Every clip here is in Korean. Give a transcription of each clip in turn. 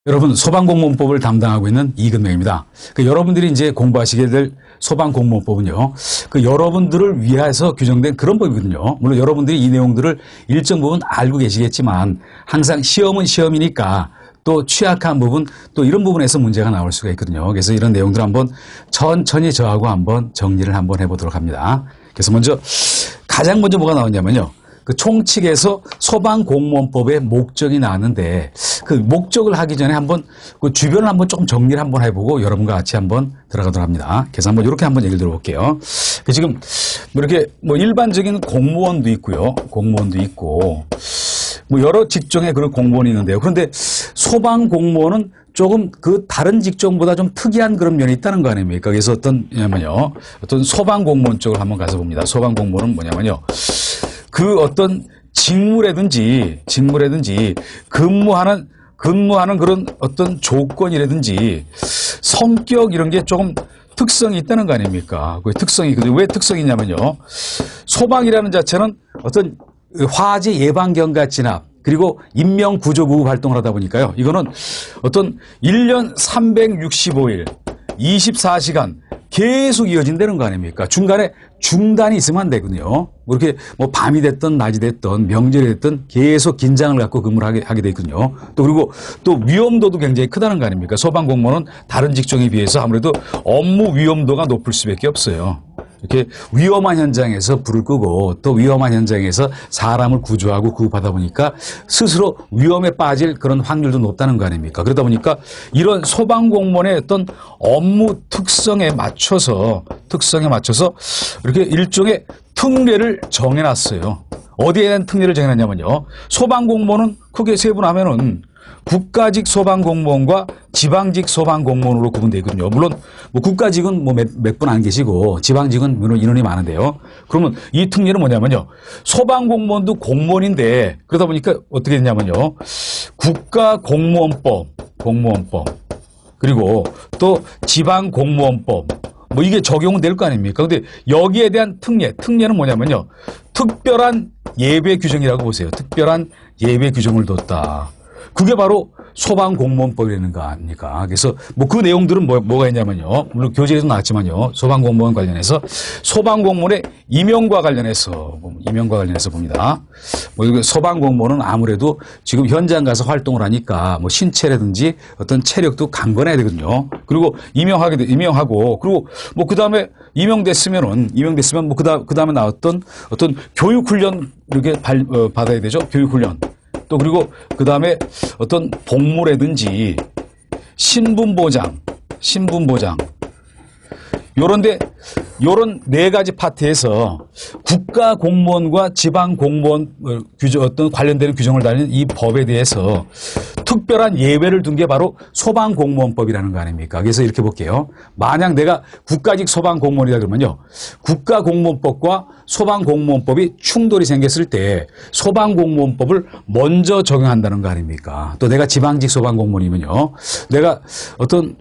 여러분, 소방공무원법을 담당하고 있는 이근명입니다. 여러분들이 이제 공부하시게 될 소방공무원법은요, 여러분들을 위해서 규정된 그런 법이거든요. 물론 여러분들이 이 내용들을 일정 부분 알고 계시겠지만 항상 시험은 시험이니까 또 취약한 부분, 또 이런 부분에서 문제가 나올 수가 있거든요. 그래서 이런 내용들 한번 천천히 저하고 한번 정리를 한번 해보도록 합니다. 그래서 가장 먼저 뭐가 나오냐면요. 총칙에서 소방공무원법의 목적이 나왔는데 그 목적을 하기 전에 한번 그 주변을 한번 조금 정리를 한번 해보고 여러분과 같이 한번 들어가도록 합니다. 그래서 한번 이렇게 한번 얘기를 들어볼게요. 지금 이렇게 일반적인 공무원도 있고요. 공무원도 있고 여러 직종의 그런 공무원이 있는데요. 그런데 소방공무원은 조금 그 다른 직종보다 좀 특이한 그런 면이 있다는 거 아닙니까? 그래서 어떤 소방공무원 쪽을 한번 가서 봅니다. 소방공무원은 뭐냐면요. 그 어떤 직무라든지 근무하는 그런 어떤 조건이라든지 성격 이런 게 조금 특성이 있다는 거 아닙니까? 그 특성이, 왜 특성이 있냐면요. 소방이라는 자체는 어떤 화재 예방경과 진압, 그리고 인명구조구급 활동을 하다 보니까요. 이거는 어떤 1년 365일, 24시간 계속 이어진다는 거 아닙니까? 중간에 중단이 있으면 안 되거든요. 이렇게 밤이 됐든 낮이 됐든 명절이 됐든 계속 긴장을 갖고 근무를 하게 돼 있거든요. 또 그리고 또 위험도도 굉장히 크다는 거 아닙니까? 소방공무원은 다른 직종에 비해서 아무래도 업무 위험도가 높을 수밖에 없어요. 이렇게 위험한 현장에서 불을 끄고 또 위험한 현장에서 사람을 구조하고 구급하다 보니까 스스로 위험에 빠질 그런 확률도 높다는 거 아닙니까? 그러다 보니까 이런 소방공무원의 어떤 업무 특성에 맞춰서 이렇게 일종의 특례를 정해놨어요. 어디에 대한 특례를 정해놨냐면요. 소방공무원은 크게 세분하면은 국가직 소방공무원과 지방직 소방공무원으로 구분되어 있거든요. 물론 국가직은 몇 분 안 계시고 지방직은 물론 인원이 많은데요. 그러면 이 특례는 뭐냐면요. 소방공무원도 공무원인데 그러다 보니까 어떻게 됐냐면요. 국가공무원법 그리고 또 지방공무원법 이게 적용은 될 거 아닙니까? 근데 여기에 대한 특례는 뭐냐면요. 특별한 예외 규정이라고 보세요. 특별한 예외 규정을 뒀다. 그게 바로 소방공무원법이라는 거 아닙니까? 그래서 그 내용들은 뭐가 있냐면요. 물론 교재에도 나왔지만요. 소방공무원 관련해서 소방공무원의 임용과 관련해서 봅니다. 소방공무원은 아무래도 지금 현장 가서 활동을 하니까 신체라든지 어떤 체력도 강건해야 되거든요. 그리고 임용하고 그리고 그 다음에 임용됐으면 그 다음에 나왔던 어떤 교육훈련 이렇게 받아야 되죠. 교육훈련. 또 그리고 그 다음에 어떤 복무라든지 신분보장 요런 네 가지 파트에서 국가 공무원과 지방 공무원 어떤 관련되는 규정을 다루는 이 법에 대해서 특별한 예외를 둔 게 바로 소방공무원법이라는 거 아닙니까? 그래서 이렇게 볼게요. 만약 내가 국가직 소방공무원이다 그러면요. 국가공무원법과 소방공무원법이 충돌이 생겼을 때 소방공무원법을 먼저 적용한다는 거 아닙니까? 또 내가 지방직 소방공무원이면요. 내가 어떤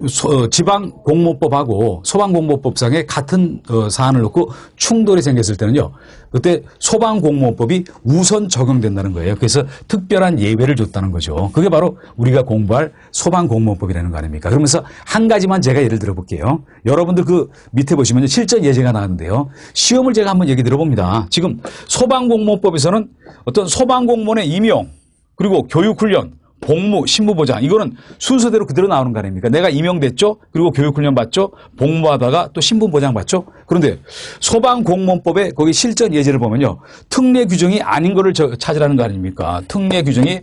지방공무원법하고 소방공무원법상에 같은 사안을 놓고 충돌이 생겼을 때는요. 그때 소방공무원법이 우선 적용된다는 거예요. 그래서 특별한 예외를 줬다는 거죠. 그게 바로 우리가 공부할 소방공무원법이라는 거 아닙니까? 그러면서 한 가지만 제가 예를 들어볼게요. 여러분들 그 밑에 보시면 실전 예제가 나왔는데요. 시험을 제가 한번 얘기 들어봅니다. 지금 소방공무원법에서는 어떤 소방공무원의 임용 그리고 교육훈련 복무, 신분보장 이거는 순서대로 그대로 나오는 거 아닙니까? 내가 임용됐죠? 그리고 교육훈련 받죠? 복무하다가 또 신분보장 받죠? 그런데 소방공무원법에 거기 실전 예제를 보면요. 특례 규정이 아닌 거를 찾으라는 거 아닙니까? 특례 규정이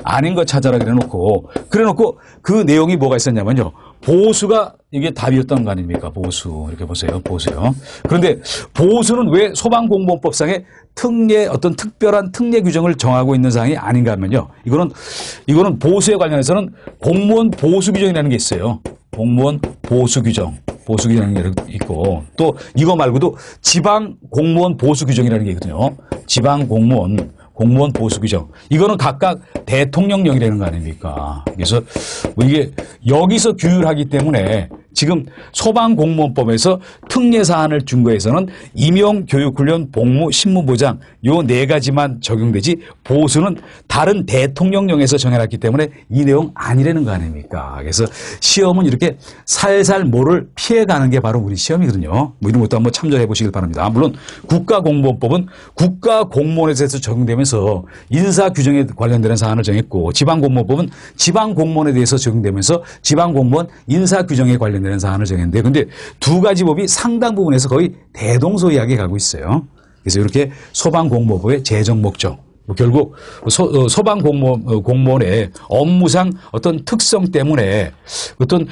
아닌 거 찾아라 그래놓고 그 내용이 뭐가 있었냐면요. 보수가 이게 답이었던 거 아닙니까? 보수. 이렇게 보세요. 보수요. 그런데 보수는 왜 소방공무원법상에 어떤 특별한 특례 규정을 정하고 있는 사항이 아닌가 하면요. 이거는 보수에 관련해서는 공무원 보수 규정이라는 게 있어요. 공무원 보수 규정이라는 게 있고 또 이거 말고도 지방 공무원 보수 규정이라는 게 있거든요. 지방 공무원 보수 규정. 이거는 각각 대통령령이라는 거 아닙니까? 그래서 이게 여기서 규율하기 때문에 지금 소방공무원법에서 특례사안을 준거해서는 임용교육훈련 복무 신무보장 요 네 가지만 적용되지 보수는 다른 대통령령에서 정해놨기 때문에 이 내용 아니라는 거 아닙니까? 그래서 시험은 이렇게 살살 뭐를 피해가는 게 바로 우리 시험이거든요. 뭐 이런 것도 한번 참조해 보시길 바랍니다. 물론 국가공무원법은 국가공무원에 대해서 적용되면서 인사규정에 관련되는 사안을 정했고 지방공무원법은 지방공무원에 대해서 적용되면서 지방공무원 인사규정에 관련되는 사안을 정했는데 근데 두 가지 법이 상당 부분에서 거의 대동소이하게 가고 있어요. 그래서 이렇게 소방공무원법의 제정 목적 결국 소방공무원의 업무상 어떤 특성 때문에 어떤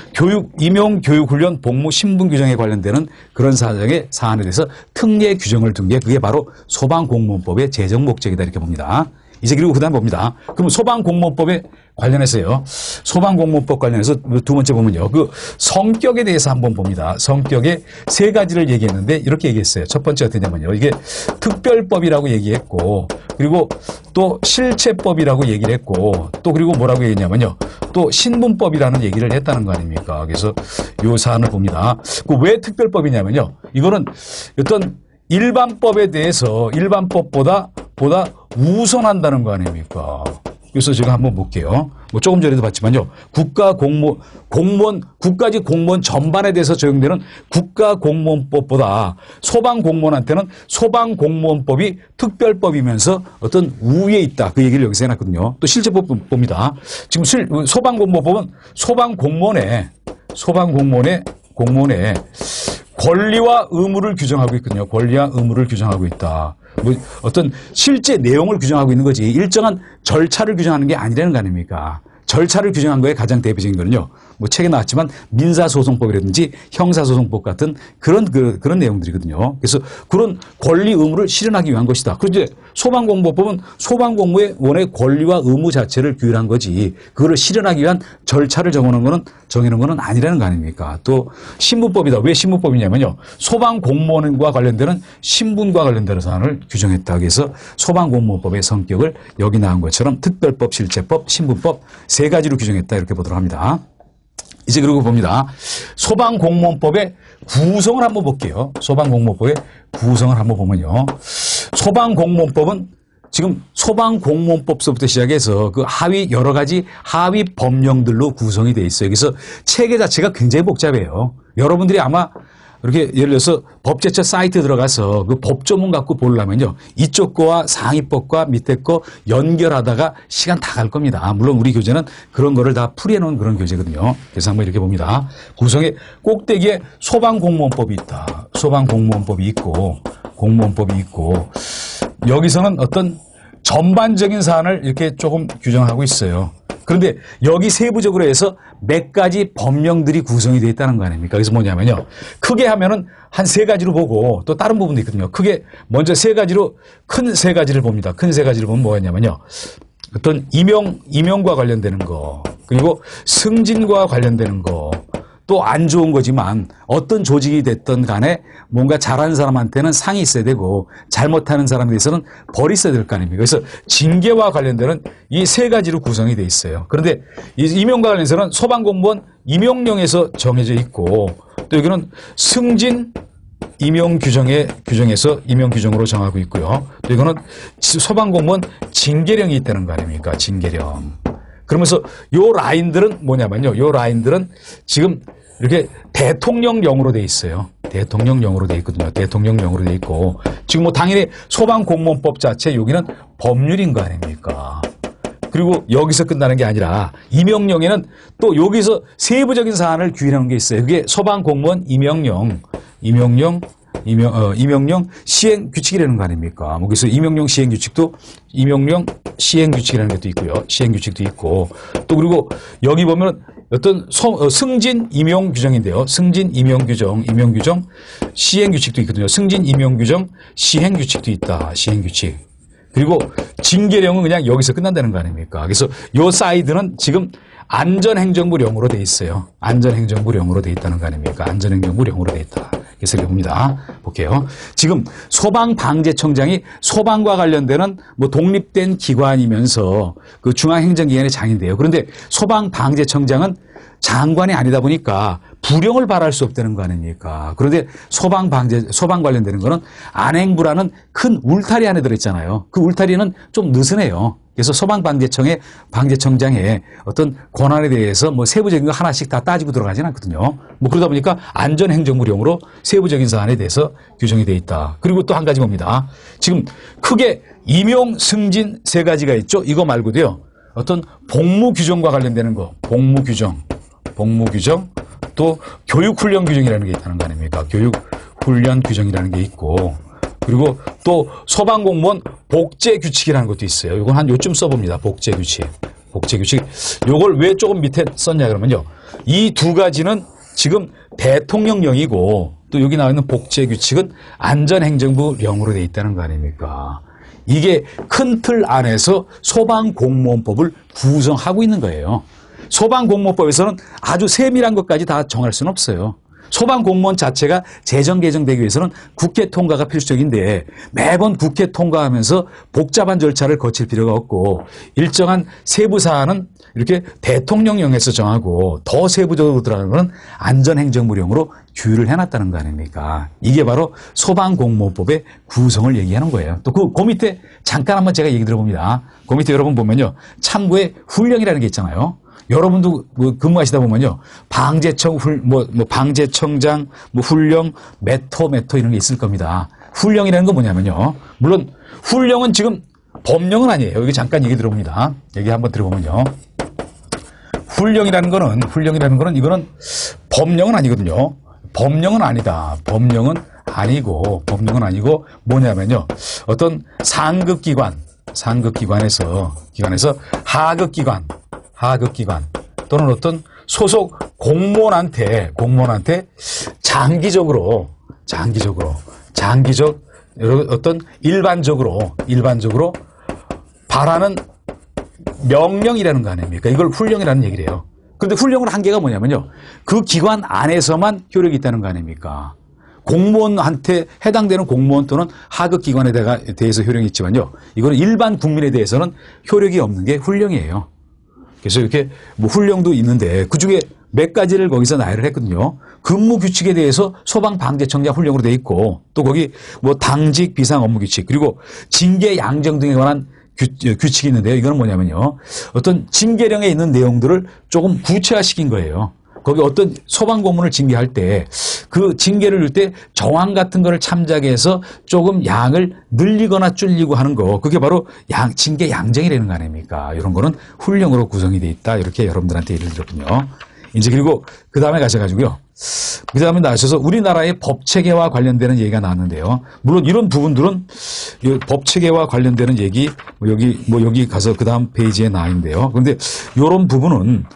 임용교육훈련 복무 신분 규정에 관련되는 그런 사안에 대해서 특례 규정을 둔 게 그게 바로 소방공무원법의 제정 목적이다 이렇게 봅니다. 이제 그리고 그 다음 봅니다. 그럼 소방공무원법에 관련해서요. 소방공무원법 관련해서 두 번째 보면요. 그 성격에 대해서 한번 봅니다. 성격의 세 가지를 얘기했는데 이렇게 얘기했어요. 첫 번째 어떻냐면요. 이게 특별법이라고 얘기했고 그리고 또 실체법이라고 얘기를 했고 또 그리고 뭐라고 얘기했냐면요. 또 신분법이라는 얘기를 했다는 거 아닙니까? 그래서 요 사안을 봅니다. 그 왜 특별법이냐면요. 이거는 어떤 일반법에 대해서 일반법보다 우선한다는 거 아닙니까? 그래서 제가 한번 볼게요. 뭐 조금 전에도 봤지만요. 국가직 공무원 전반에 대해서 적용되는 국가공무원법보다 소방공무원한테는 소방공무원법이 특별법이면서 어떤 우위에 있다. 그 얘기를 여기서 해놨거든요. 또 실제법 봅니다. 지금 소방공무원법은 소방공무원의 권리와 의무를 규정하고 있거든요. 권리와 의무를 규정하고 있다. 뭐 어떤 실제 내용을 규정하고 있는 거지 일정한 절차를 규정하는 게 아니라는 거 아닙니까? 절차를 규정한 거에 가장 대표적인 거는요. 뭐 책에 나왔지만 민사소송법이라든지 형사소송법 같은 그런 내용들이거든요. 그래서 그런 권리 의무를 실현하기 위한 것이다. 그런데 소방공무원법은 소방공무원의 권리와 의무 자체를 규율한 거지 그거를 실현하기 위한 절차를 정해놓은 거는 아니라는 거 아닙니까? 또 신분법이다. 왜 신분법이냐면요. 소방공무원과 관련되는 신분과 관련되는 사안을 규정했다. 그래서 소방공무원법의 성격을 여기 나온 것처럼 특별법, 실체법, 신분법 세 가지로 규정했다. 이렇게 보도록 합니다. 이제 그리고 봅니다. 소방공무원법의 구성을 한번 볼게요. 소방공무원법의 구성을 한번 보면요. 소방공무원법은 지금 소방공무원법서부터 시작해서 그 여러 가지 하위 법령들로 구성이 되어 있어요. 그래서 체계 자체가 굉장히 복잡해요. 여러분들이 아마 이렇게 예를 들어서 법제처 사이트 들어가서 그 법조문 갖고 보려면요. 이쪽 거와 상위법과 밑에 거 연결하다가 시간 다 갈 겁니다. 물론 우리 교재는 그런 거를 다 풀이해 놓은 그런 교재거든요. 그래서 한번 이렇게 봅니다. 구성의 꼭대기에 소방공무원법이 있다. 소방공무원법이 있고 공무원법이 있고 여기서는 어떤 전반적인 사안을 이렇게 조금 규정하고 있어요. 그런데 여기 세부적으로 해서 몇 가지 법령들이 구성이 되어 있다는 거 아닙니까? 그래서 뭐냐면요. 크게 하면은 한 세 가지로 보고 또 다른 부분도 있거든요. 크게 먼저 큰 세 가지를 봅니다. 큰 세 가지를 보면 뭐였냐면요. 어떤 임용과 관련되는 거, 그리고 승진과 관련되는 거, 또 안 좋은 거지만 어떤 조직이 됐든 간에 뭔가 잘하는 사람한테는 상이 있어야 되고 잘못하는 사람에 대해서는 벌이 있어야 될 거 아닙니까? 그래서 징계와 관련되는 이 세 가지로 구성이 돼 있어요. 그런데 이 임용과 관련해서는 소방공무원 임용령에서 정해져 있고 또 여기는 승진 임용 규정에서 임용 규정으로 정하고 있고요. 또 이거는 소방공무원 징계령이 있다는 거 아닙니까? 징계령. 그러면서 요 라인들은 뭐냐면요. 요 라인들은 지금 이렇게 대통령령으로 돼 있어요. 대통령령으로 돼 있거든요. 대통령령으로 돼 있고 지금 뭐 당연히 소방공무원법 자체 여기는 법률인 거 아닙니까? 그리고 여기서 끝나는 게 아니라 임용령에는 또 여기서 세부적인 사안을 규율하는 게 있어요. 그게 소방공무원 임용령 시행 규칙이라는 거 아닙니까? 뭐 그래서 임용령 시행 규칙도 임용령 시행 규칙이라는 것도 있고요. 시행 규칙도 있고 또 그리고 여기 보면 어떤 승진 임용 규정인데요. 승진 임용 규정 시행 규칙도 있거든요. 승진 임용 규정 시행 규칙도 있다. 시행 규칙. 그리고 징계령은 그냥 여기서 끝난다는 거 아닙니까? 그래서 요 사이드는 지금 안전행정부령으로 돼 있어요. 안전행정부령으로 돼 있다는 거 아닙니까? 안전행정부령으로 돼 있다. 그래서 이렇게 봅니다. 볼게요. 지금 소방방재청장이 소방과 관련되는 뭐 독립된 기관이면서 그 중앙행정기관의 장인데요. 그런데 소방방재청장은 장관이 아니다 보니까 불령을 발할 수 없다는 거 아닙니까? 그런데 소방 관련되는 거는 안행부라는 큰 울타리 안에 들어있잖아요. 그 울타리는 좀 느슨해요. 그래서 방재청장의 어떤 권한에 대해서 뭐 세부적인 거 하나씩 다 따지고 들어가지는 않거든요. 뭐 그러다 보니까 안전행정부령으로 세부적인 사안에 대해서 규정이 되어 있다. 그리고 또 한 가지 봅니다. 지금 크게 임용, 승진 세 가지가 있죠. 이거 말고도요. 어떤 복무 규정과 관련되는 거, 복무 규정, 또 교육훈련 규정이라는 게 있다는 거 아닙니까? 교육훈련 규정이라는 게 있고, 그리고 또 소방공무원 복제규칙이라는 것도 있어요. 이건 한 요쯤 써봅니다. 복제규칙. 요걸 왜 조금 밑에 썼냐 그러면요. 이 두 가지는 지금 대통령령이고, 또 여기 나와 있는 복제규칙은 안전행정부령으로 돼 있다는 거 아닙니까? 이게 큰 틀 안에서 소방공무원법을 구성하고 있는 거예요. 소방공무원법에서는 아주 세밀한 것까지 다 정할 수는 없어요. 소방공무원 자체가 제정 개정되기 위해서는 국회 통과가 필수적인데 매번 국회 통과하면서 복잡한 절차를 거칠 필요가 없고 일정한 세부 사안은 이렇게 대통령령에서 정하고 더 세부적으로 들어가는 것은 안전행정부령으로 규율을 해놨다는 거 아닙니까? 이게 바로 소방공무원법의 구성을 얘기하는 거예요. 또 그 밑에 잠깐 한번 제가 얘기 들어봅니다. 그 밑에 여러분 보면요. 참고에 훈령이라는 게 있잖아요. 여러분도 뭐 근무하시다 보면요. 방재청장, 훈령, 메토 이런 게 있을 겁니다. 훈령이라는 건 뭐냐면요. 물론 훈령은 지금 법령은 아니에요. 여기 잠깐 얘기 들어봅니다. 얘기 한번 들어보면요. 훈령이라는 거는 이거는 법령은 아니거든요. 법령은 아니고 뭐냐면요. 어떤 상급기관에서 하급기관 또는 어떤 소속 공무원한테 장기적 어떤 일반적으로 바라는 명령이라는 거 아닙니까? 이걸 훈령이라는 얘기를 해요. 그런데 훈령은 한계가 뭐냐면요. 그 기관 안에서만 효력이 있다는 거 아닙니까? 공무원한테 해당되는 공무원 또는 하급기관에 대해서 효력이 있지만요. 이거는 일반 국민에 대해서는 효력이 없는 게 훈령이에요. 그래서 이렇게 뭐 훈령도 있는데 그중에 몇 가지를 거기서 나열을 했거든요. 근무 규칙에 대해서 소방방재청장 훈령으로 돼 있고 또 거기 뭐 당직 비상 업무 규칙 그리고 징계 양정 등에 관한 규칙이 있는데요. 이거는 뭐냐면요. 어떤 징계령에 있는 내용들을 조금 구체화시킨 거예요. 거기 어떤 소방공무원을 징계할 때 그 징계를 줄 때 정황 같은 거를 참작해 서 조금 양을 늘리거나 줄이고 하는 거 그게 바로 징계 양정이라는 거 아닙니까? 이런 거는 훈령으로 구성이 돼 있다. 이렇게 여러분들한테 예를 들었군요. 이제 그리고 그 다음에 가셔가지고요. 그 다음에 나셔서 우리나라의 법체계와 관련되는 얘기가 나왔는데요. 물론 이런 부분들은 법체계와 관련되는 얘기 여기 가서 그 다음 페이지에 나와 있는데요. 그런데 이런 부분은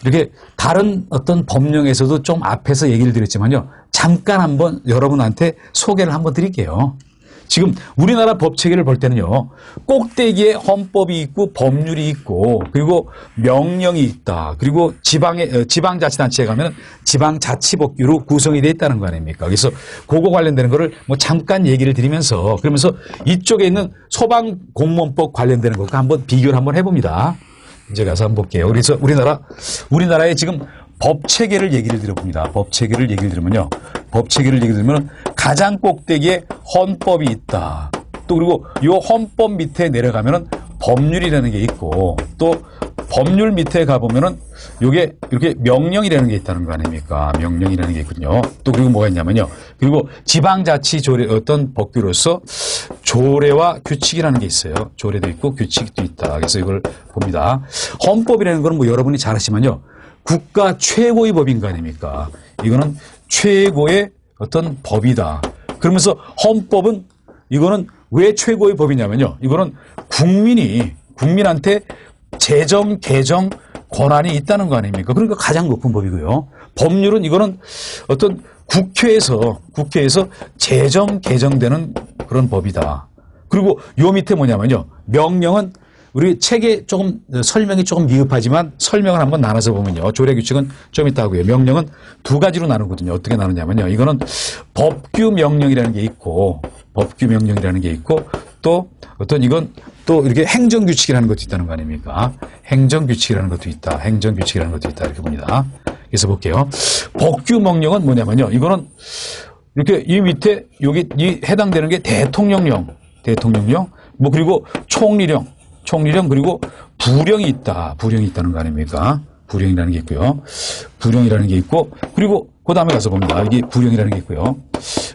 이렇게 다른 어떤 법령에서도 좀 앞에서 얘기를 드렸지만요. 잠깐 한번 여러분한테 소개를 한번 드릴게요. 지금 우리나라 법체계를 볼 때는요. 꼭대기에 헌법이 있고 법률이 있고 그리고 명령이 있다. 그리고 지방자치단체에 가면 지방자치법규로 구성이 되어 있다는 거 아닙니까? 그래서 그거 관련되는 거를 뭐 잠깐 얘기를 드리면서 그러면서 이쪽에 있는 소방공무원법 관련되는 것과 한번 비교를 한번 해봅니다. 이제 가서 한번 볼게요. 그래서 우리나라의 지금 법체계를 얘기를 드려봅니다. 법체계를 얘기를 들으면 가장 꼭대기에 헌법이 있다. 또 그리고 이 헌법 밑에 내려가면은 법률이라는 게 있고 또 법률 밑에 가보면은 요게 이렇게 명령이라는 게 있다는 거 아닙니까? 명령이라는 게 있거든요. 또 그리고 뭐가 있냐면요. 그리고 지방자치 조례 어떤 법규로서 조례와 규칙이라는 게 있어요. 조례도 있고 규칙도 있다. 그래서 이걸 봅니다. 헌법이라는 거는 뭐 여러분이 잘 아시지만요. 국가 최고의 법인 거 아닙니까? 이거는 최고의 어떤 법이다. 그러면서 헌법은 이거는 왜 최고의 법이냐면요. 이거는 국민한테 재정, 개정 권한이 있다는 거 아닙니까? 그러니까 가장 높은 법이고요. 법률은 이거는 어떤 국회에서 재정, 개정되는 그런 법이다. 그리고 요 밑에 뭐냐면요. 명령은 우리 책에 조금 설명이 조금 미흡하지만 설명을 한번 나눠서 보면요. 조례 규칙은 좀 이따 하고요. 명령은 두 가지로 나누거든요. 어떻게 나누냐면요. 이거는 법규 명령이라는 게 있고 또 어떤 이건 또 이렇게 행정 규칙이라는 것도 있다는 거 아닙니까? 행정 규칙이라는 것도 있다. 이렇게 봅니다. 그래서 볼게요. 법규 명령은 뭐냐면요. 이거는 이렇게 이 밑에 여기 이 해당되는 게 대통령령, 뭐 그리고 총리령 그리고 부령이 있다는 거 아닙니까? 부령이라는 게 있고요. 부령이라는 게 있고 그리고 그 다음에 가서 봅니다. 이게 부령이라는 게 있고요.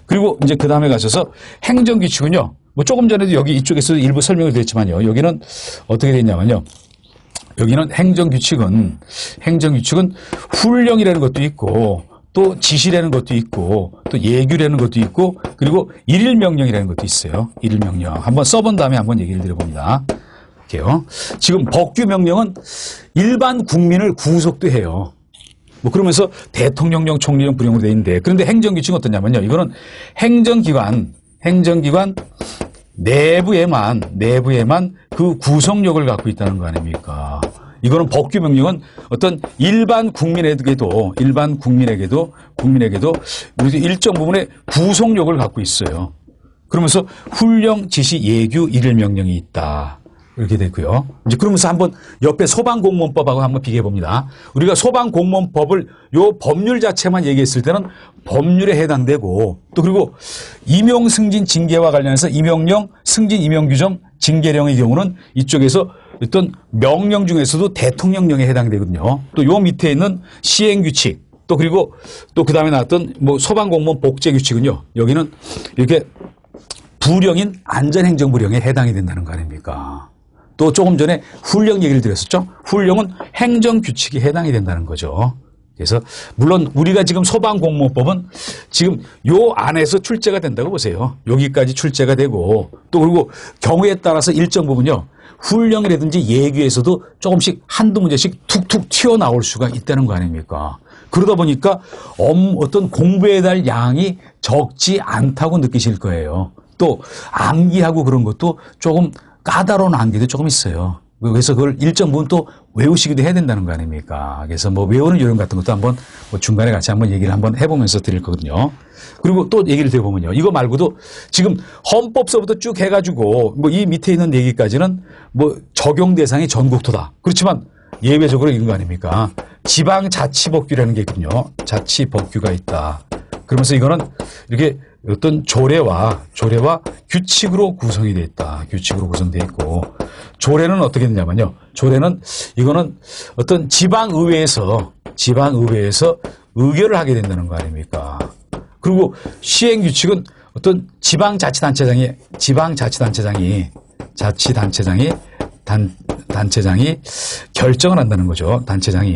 그리고 이제 그 다음에 가셔서 행정규칙은요. 뭐 조금 전에도 여기 이쪽에서 일부 설명을 드렸지만요. 여기는 어떻게 되냐면요. 여기는 행정규칙은 훈령이라는 것도 있고 또 지시라는 것도 있고 또 예규라는 것도 있고 그리고 일일명령이라는 것도 있어요. 일일명령. 한번 써본 다음에 한번 얘기를 드려봅니다. 볼게요. 지금 법규명령은 일반 국민을 구속도 해요. 뭐 그러면서 대통령령, 총리령, 부령으로 되어 있는데 그런데 행정규칙은 어떠냐면요. 이거는 행정기관 내부에만 그 구속력을 갖고 있다는 거 아닙니까? 이거는 법규명령은 어떤 일반 국민에게도 일정 부분의 구속력을 갖고 있어요. 그러면서 훈령, 지시, 예규, 일일명령이 있다. 이렇게 됐고요. 이제 그러면서 한번 옆에 소방공무원법하고 한번 비교해 봅니다. 우리가 소방공무원법을 요 법률 자체만 얘기했을 때는 법률에 해당되고 또 그리고 임용 승진 징계와 관련해서 임용령, 승진 임용 규정, 징계령의 경우는 이쪽에서 어떤 명령 중에서도 대통령령에 해당되거든요. 또 요 밑에 있는 시행규칙 또 그리고 또 그 다음에 나왔던 뭐 소방공무원 복제규칙은요. 여기는 이렇게 부령인 안전행정부령에 해당이 된다는 거 아닙니까? 또 조금 전에 훈령 얘기를 드렸었죠. 훈령은 행정규칙에 해당이 된다는 거죠. 그래서 물론 우리가 지금 소방공무원법은 지금 요 안에서 출제가 된다고 보세요. 여기까지 출제가 되고 또 그리고 경우에 따라서 일정 부분요. 훈령이라든지 예규에서도 조금씩 한두 문제씩 툭툭 튀어나올 수가 있다는 거 아닙니까? 그러다 보니까 어떤 공부해야 될 양이 적지 않다고 느끼실 거예요. 또 암기하고 그런 것도 조금 까다로운 암기도 조금 있어요. 그래서 그걸 일정 부분 또 외우시기도 해야 된다는 거 아닙니까? 그래서 뭐 외우는 요령 같은 것도 한번 뭐 중간에 같이 한번 얘기를 한번 해보면서 드릴 거거든요. 그리고 또 얘기를 드려보면요. 이거 말고도 지금 헌법서부터 쭉 해가지고 뭐 이 밑에 있는 얘기까지는 뭐 적용 대상이 전국토다. 그렇지만 예외적으로 이런 거 아닙니까? 지방자치법규라는 게 있거든요. 자치법규가 있다. 그러면서 이거는 이렇게 어떤 조례와 규칙으로 구성이 되어 있다. 규칙으로 구성되어 있고 조례는 어떻게 되냐면요. 조례는 이거는 어떤 지방의회에서 의결을 하게 된다는 거 아닙니까? 그리고 시행규칙은 어떤 지방자치단체장이 결정을 한다는 거죠. 단체장이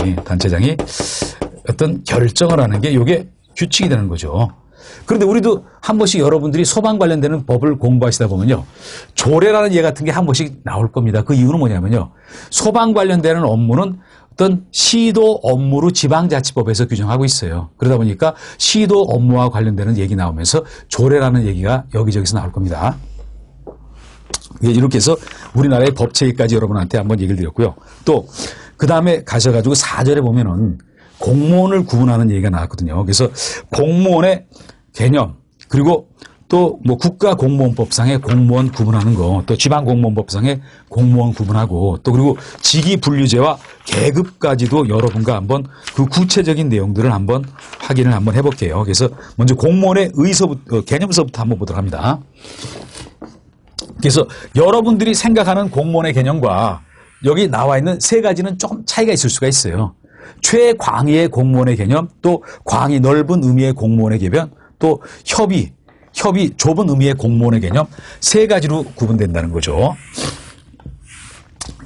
어떤 결정을 하는 게 이게 규칙이 되는 거죠. 그런데 우리도 한 번씩 여러분들이 소방 관련되는 법을 공부하시다 보면요. 조례라는 예 같은 게 한 번씩 나올 겁니다. 그 이유는 뭐냐면요. 소방 관련되는 업무는 어떤 시도 업무로 지방자치법에서 규정하고 있어요. 그러다 보니까 시도 업무와 관련되는 얘기 나오면서 조례라는 얘기가 여기저기서 나올 겁니다. 이렇게 해서 우리나라의 법체계까지 여러분한테 한번 얘기를 드렸고요. 또 그 다음에 가셔가지고 4절에 보면은 공무원을 구분하는 얘기가 나왔거든요. 그래서 공무원의 개념 그리고 또 뭐 국가공무원법상의 공무원 구분하는 거 또 지방공무원법상의 공무원 구분하고 또 그리고 직위분류제와 계급까지도 여러분과 한번 그 구체적인 내용들을 한번 확인을 한번 해볼게요. 그래서 먼저 공무원의 개념서부터 한번 보도록 합니다. 그래서 여러분들이 생각하는 공무원의 개념과 여기 나와 있는 세 가지는 조금 차이가 있을 수가 있어요. 최광의의 공무원의 개념, 또 광이 넓은 의미의 공무원의 개념, 또 협의 좁은 의미의 공무원의 개념 세 가지로 구분된다는 거죠.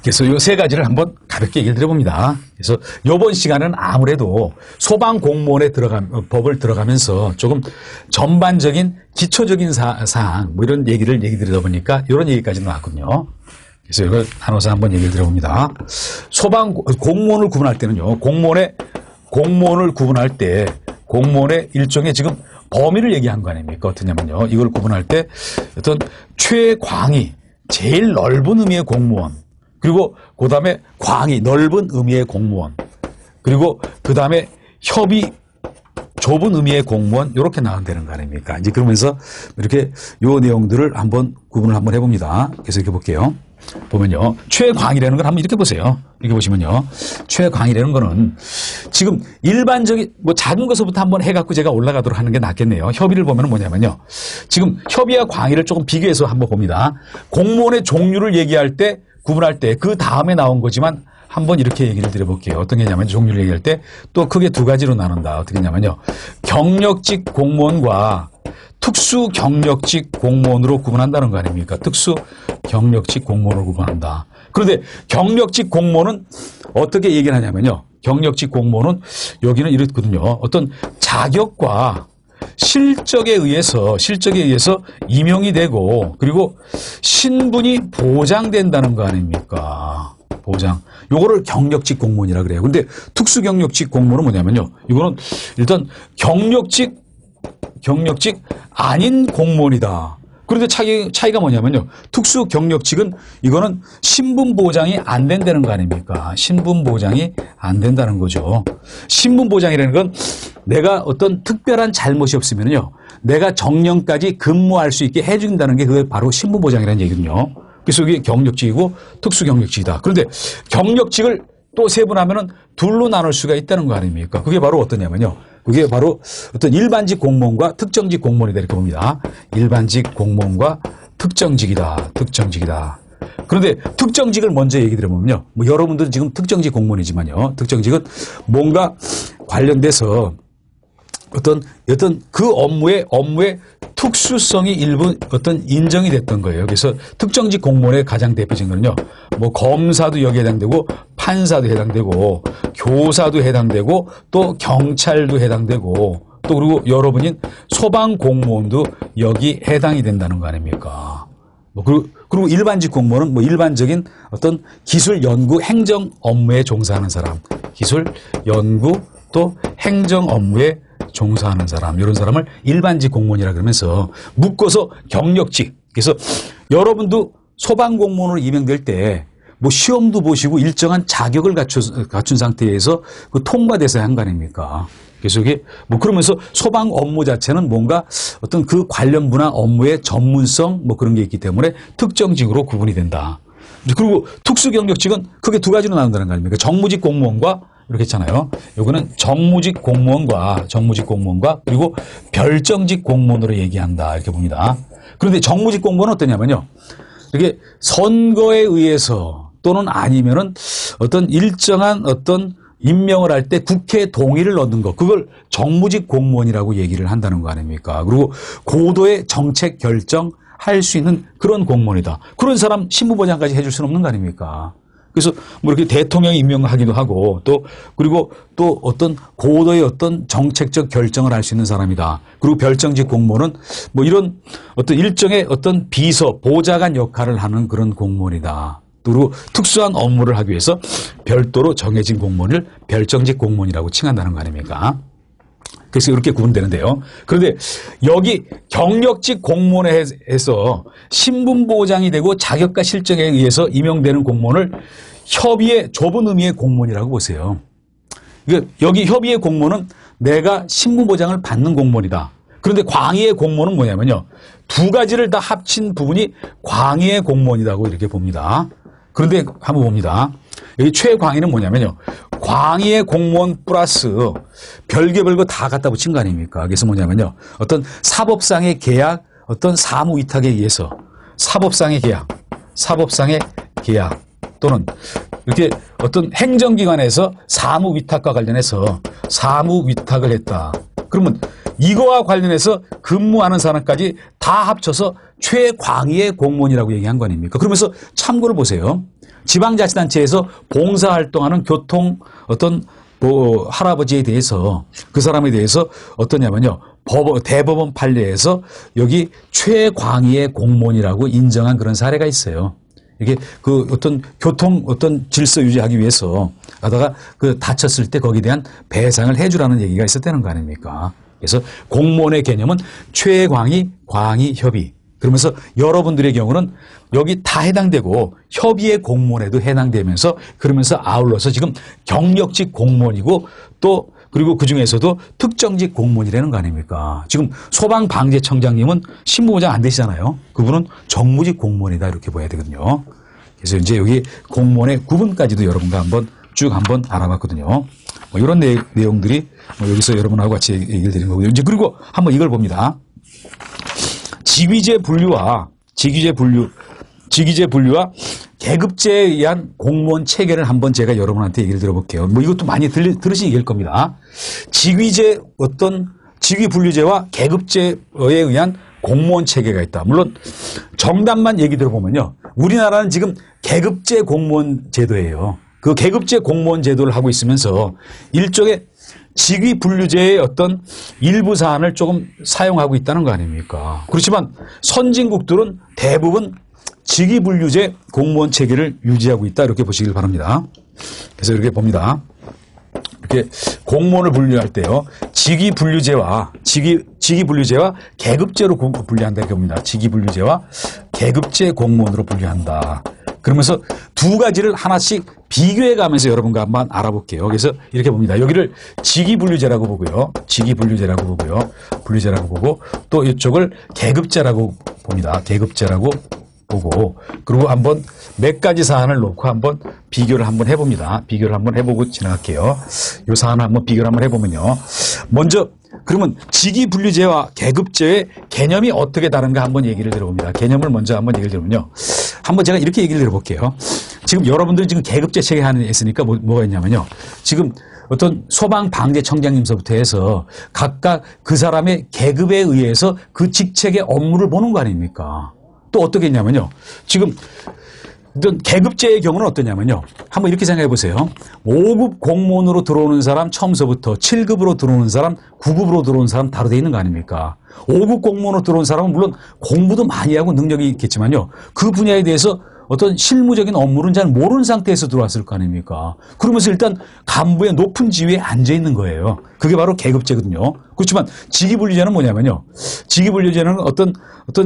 그래서 이 세 가지를 한번 가볍게 얘기를 드려봅니다. 그래서 이번 시간은 아무래도 소방공무원에 법을 들어가면서 조금 전반적인 기초적인 사항 뭐 이런 얘기 드리다 보니까 이런 얘기까지 나왔거든요. 그래서 이걸 나눠서 한번 얘기를 드려봅니다. 공무원을 구분할 때는요. 공무원을 구분할 때 공무원의 일종의 지금 범위를 얘기한 거 아닙니까? 어떠냐면요. 이걸 구분할 때 어떤 최광의 제일 넓은 의미의 공무원 그리고 그 다음에 광의 넓은 의미의 공무원 그리고 그 다음에 협의 좁은 의미의 공무원 이렇게 나온다는 거 아닙니까? 이제 그러면서 이렇게 요 내용들을 한번 구분을 한번 해봅니다. 그래서 이렇게 볼게요. 보면요. 최광이라는 걸 한번 이렇게 보세요. 이렇게 보시면요. 최광이라는 거는 지금 일반적인 뭐 작은 것부터 한번 해갖고 제가 올라가도록 하는 게 낫겠네요. 협의를 보면 뭐냐면요. 지금 협의와 광의를 조금 비교해서 한번 봅니다. 공무원의 종류를 얘기할 때 구분할 때 그 다음에 나온 거지만 한번 이렇게 얘기를 드려볼게요. 어떤 게 있냐면 종류를 얘기할 때 또 크게 두 가지로 나눈다. 어떻게 했냐면요. 경력직 공무원과 특수 경력직 공무원으로 구분한다는 거 아닙니까? 특수 경력직 공무원으로 구분한다. 그런데 경력직 공무원은 어떻게 얘기를 하냐면요. 경력직 공무원은 여기는 이렇거든요. 어떤 자격과 실적에 의해서 임용이 되고 그리고 신분이 보장된다는 거 아닙니까? 보장. 요거를 경력직 공무원이라 그래요. 근데 특수 경력직 공무원은 뭐냐면요. 이거는 일단 경력직 아닌 공무원이다. 그런데 차이가 뭐냐면요. 특수 경력직은 이거는 신분 보장이 안 된다는 거 아닙니까? 신분 보장이 안 된다는 거죠. 신분 보장이라는 건 내가 어떤 특별한 잘못이 없으면요. 내가 정년까지 근무할 수 있게 해준다는 게 그게 바로 신분 보장이라는 얘기거든요. 그래서 이게 경력직이고 특수 경력직이다. 그런데 경력직을 또 세분하면은 둘로 나눌 수가 있다는 거 아닙니까? 그게 바로 어떠냐면요. 그게 바로 어떤 일반직 공무원과 특정직 공무원이다 이렇게 봅니다. 일반직 공무원과 특정직이다. 그런데 특정직을 먼저 얘기 드려보면요. 뭐 여러분들은 지금 특정직 공무원이지만요. 특정직은 뭔가 관련돼서 어떤 그 업무의 특수성이 일부 어떤 인정이 됐던 거예요. 그래서 특정직 공무원의 가장 대표적인 거는요. 뭐 검사도 여기에 해당되고 판사도 해당되고 교사도 해당되고 또 경찰도 해당되고 또 그리고 여러분인 소방 공무원도 여기 해당이 된다는 거 아닙니까? 뭐 그리고 일반직 공무원은 뭐 일반적인 어떤 기술 연구 행정 업무에 종사하는 사람, 기술 연구 또 행정 업무에 종사하는 사람, 이런 사람을 일반직 공무원이라 그러면서 묶어서 경력직. 그래서 여러분도 소방공무원으로 임명될 때 뭐 시험도 보시고 일정한 자격을 갖춘 상태에서 그 통과돼서 한 거 아닙니까? 그래서 이게 뭐 그러면서 소방 업무 자체는 뭔가 어떤 그 관련 분야 업무의 전문성 뭐 그런 게 있기 때문에 특정직으로 구분이 된다. 그리고 특수경력직은 크게 두 가지로 나눈다는 거 아닙니까? 정무직 공무원과 이렇게 했잖아요. 요거는 정무직 공무원과 그리고 별정직 공무원으로 얘기한다. 이렇게 봅니다. 그런데 정무직 공무원은 어떠냐면요. 이게 선거에 의해서 또는 아니면은 어떤 일정한 어떤 임명을 할 때 국회 동의를 얻는 것. 그걸 정무직 공무원이라고 얘기를 한다는 거 아닙니까? 그리고 고도의 정책 결정할 수 있는 그런 공무원이다. 그런 사람 신분보장까지 해줄 수는 없는 거 아닙니까? 그래서 뭐 이렇게 대통령이 임명하기도 하고 또 그리고 또 어떤 고도의 어떤 정책적 결정을 할 수 있는 사람이다. 그리고 별정직 공무원은 뭐 이런 어떤 일정의 어떤 비서 보좌관 역할을 하는 그런 공무원이다. 그리고 특수한 업무를 하기 위해서 별도로 정해진 공무원을 별정직 공무원이라고 칭한다는 거 아닙니까? 그래서 이렇게 구분되는데요. 그런데 여기 경력직 공무원에서 신분 보장이 되고 자격과 실적에 의해서 임용되는 공무원을 협의의 좁은 의미의 공무원이라고 보세요. 여기 협의의 공무원은 내가 신분 보장을 받는 공무원이다. 그런데 광의의 공무원은 뭐냐면요. 두 가지를 다 합친 부분이 광의의 공무원이라고 이렇게 봅니다. 그런데 한번 봅니다. 여기 최광의는 뭐냐면요. 광의의 공무원 플러스 별거 다 갖다 붙인 거 아닙니까? 그래서 뭐냐면요. 어떤 사법상의 계약, 어떤 사무 위탁에 의해서 사법상의 계약 또는 이렇게 어떤 행정기관에서 사무 위탁과 관련해서 사무 위탁을 했다. 그러면 이거와 관련해서 근무하는 사람까지 다 합쳐서 최광의의 공무원이라고 얘기한 거 아닙니까? 그러면서 참고를 보세요. 지방자치단체에서 봉사활동하는 교통 어떤 뭐 할아버지에 대해서 그 사람에 대해서 어떠냐면요. 대법원 판례에서 여기 최광의의 공무원이라고 인정한 그런 사례가 있어요. 이게 그 어떤 교통 어떤 질서 유지하기 위해서 하다가 그 다쳤을 때 거기에 대한 배상을 해주라는 얘기가 있었다는 거 아닙니까? 그래서 공무원의 개념은 최광의, 광의, 협의. 그러면서 여러분들의 경우는 여기 다 해당되고 협의의 공무원에도 해당되면서 그러면서 아울러서 지금 경력직 공무원이고 또 그리고 그중에서도 특정직 공무원이라는 거 아닙니까? 지금 소방방재청장님은 신무부장 안 되시잖아요. 그분은 정무직 공무원이다 이렇게 봐야 되거든요. 그래서 이제 여기 공무원의 구분까지도 여러분과 쭉 한번 알아봤거든요. 뭐 이런 내용들이 여기서 여러분하고 같이 얘기를 드린 거고요. 이제 그리고 한번 이걸 봅니다. 직위제 분류와 계급제에 의한 공무원 체계를 한번 제가 여러분한테 얘기를 들어볼게요. 뭐 이것도 많이 들으신 얘기일 겁니다. 직위 분류제와 계급제에 의한 공무원 체계가 있다. 물론 정답만 얘기 들어보면요. 우리나라는 지금 계급제 공무원 제도예요. 그 계급제 공무원 제도를 하고 있으면서 일종의 직위 분류제의 어떤 일부 사안을 조금 사용하고 있다는 거 아닙니까? 그렇지만 선진국들은 대부분 직위 분류제 공무원 체계를 유지하고 있다 이렇게 보시길 바랍니다. 그래서 이렇게 봅니다. 이렇게 공무원을 분류할 때요. 직위 분류제와 계급제로 분류한다 이렇게 봅니다. 직위 분류제와 계급제 공무원으로 분류한다. 그러면서 두 가지를 하나씩 비교해 가면서 여러분과 한번 알아볼게요. 그래서 이렇게 봅니다. 여기를 직위 분류제라고 보고요. 분류제라고 보고 또 이쪽을 계급제라고 봅니다. 계급제라고 보고 그리고 한번 몇 가지 사안을 놓고 한번 비교를 한번 해봅니다. 비교를 한번 해보고 지나갈게요. 이 사안을 한번 비교를 한번 해보면요. 먼저 그러면 직위 분류제와 계급제의 개념이 어떻게 다른가 한번 얘기를 들어봅니다. 개념을 먼저 한번 얘기를 들어보면요. 한번 제가 이렇게 얘기를 들어볼게요. 지금 여러분들이 지금 계급제 체계 하는 했으니까 뭐가 있냐면요. 지금 어떤 소방방재청장님서부터 해서 각각 그 사람의 계급에 의해서 그 직책의 업무를 보는 거 아닙니까? 또 어떻게 했냐면요. 지금 계급제의 경우는 어떠냐면요. 한번 이렇게 생각해 보세요. 5급 공무원으로 들어오는 사람 처음서부터 7급으로 들어오는 사람, 9급으로 들어오는 사람 다르게 있는 거 아닙니까? 5급 공무원으로 들어온 사람은 물론 공부도 많이 하고 능력이 있겠지만요. 그 분야에 대해서 어떤 실무적인 업무는 잘 모르는 상태에서 들어왔을 거 아닙니까? 그러면서 일단 간부의 높은 지위에 앉아 있는 거예요. 그게 바로 계급제거든요. 그렇지만 직위분류제는 뭐냐면요. 직위분류제는 어떤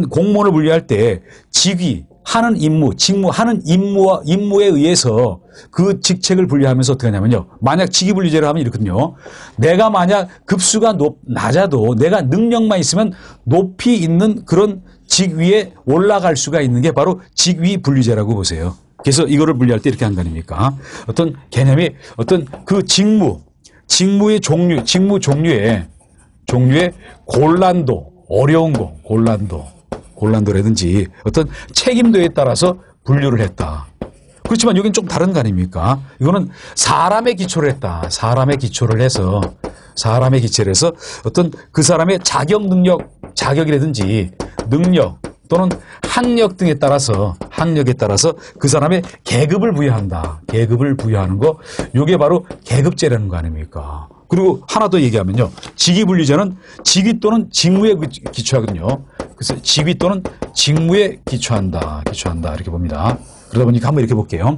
공무원을 분류할 때 직위, 하는 임무, 하는 임무에 의해서 그 직책을 분류하면서 어떻게 하냐면요. 만약 직위분류제를 하면 이렇거든요. 내가 만약 급수가 낮아도 내가 능력만 있으면 높이 있는 그런 직위에 올라갈 수가 있는 게 바로 직위분류제라고 보세요. 그래서 이거를 분류할 때 이렇게 한 거 아닙니까? 어떤 개념이 어떤 그 직무의 직무 종류의 곤란도, 어려운 거, 곤란도라든지 어떤 책임도에 따라서 분류를 했다. 그렇지만 여기는 좀 다른 거 아닙니까? 이거는 사람의 기초를 했다. 사람의 기초를 해서 어떤 그 사람의 자격이라든지 능력 또는 학력 등에 따라서 그 사람의 계급을 부여한다. 계급을 부여하는 거, 이게 바로 계급제라는 거 아닙니까? 그리고 하나 더 얘기하면요. 직위분류제는 직위 또는 직무에 기초하거든요. 그래서 직위 또는 직무에 기초한다 이렇게 봅니다. 그러다 보니까 한번 이렇게 볼게요.